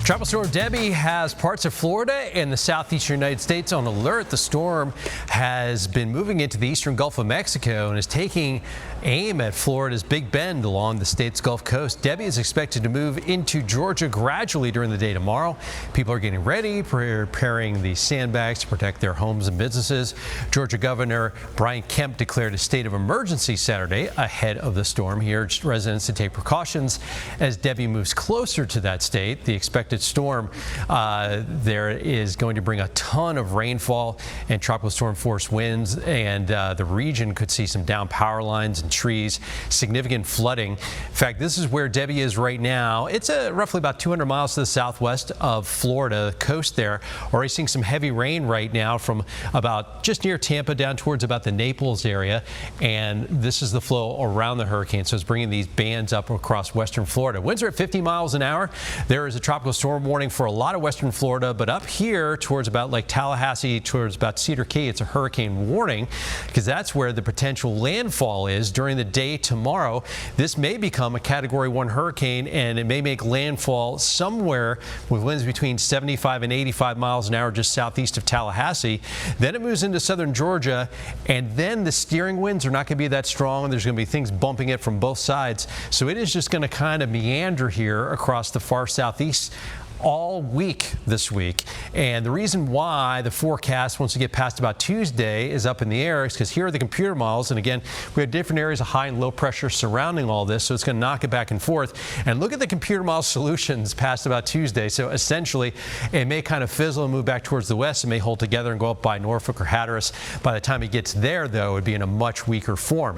Tropical Storm Debby has parts of Florida and the southeastern United States on alert. The storm has been moving into the eastern Gulf of Mexico and is taking aim at Florida's Big Bend along the state's Gulf Coast. Debby is expected to move into Georgia gradually during the day tomorrow. People are getting ready, preparing the sandbags to protect their homes and businesses. Georgia Governor Brian Kemp declared a state of emergency Saturday ahead of the storm. He urged residents to take precautions as Debby moves closer to that state. The expected storm there is going to bring a ton of rainfall and tropical storm force winds, and the region could see some downed power lines and trees, significant flooding. In fact, this is where Debby is right now. It's roughly about 200 miles to the southwest of Florida coast there. Already seeing some heavy rain right now from about just near Tampa down towards about the Naples area, and this is the flow around the hurricane, so it's bringing these bands up across western Florida. Winds are at 50 miles an hour. There is a tropical storm warning for a lot of western Florida, but up here towards about Lake Tallahassee, towards about Cedar Key, it's a hurricane warning because that's where the potential landfall is during the day tomorrow. This may become a Category 1 hurricane, and it may make landfall somewhere with winds between 75 and 85 miles an hour just southeast of Tallahassee. Then it moves into southern Georgia, and then the steering winds are not going to be that strong. There's going to be things bumping it from both sides, so it is just going to kind of meander here across the far southeast all week this week. And the reason why the forecast, once we get past about Tuesday, is up in the air is because here are the computer models. And again, we have different areas of high and low pressure surrounding all this, so it's going to knock it back and forth. And look at the computer model solutions past about Tuesday. So essentially, it may kind of fizzle and move back towards the west. It may hold together and go up by Norfolk or Hatteras. By the time it gets there, though, it would be in a much weaker form.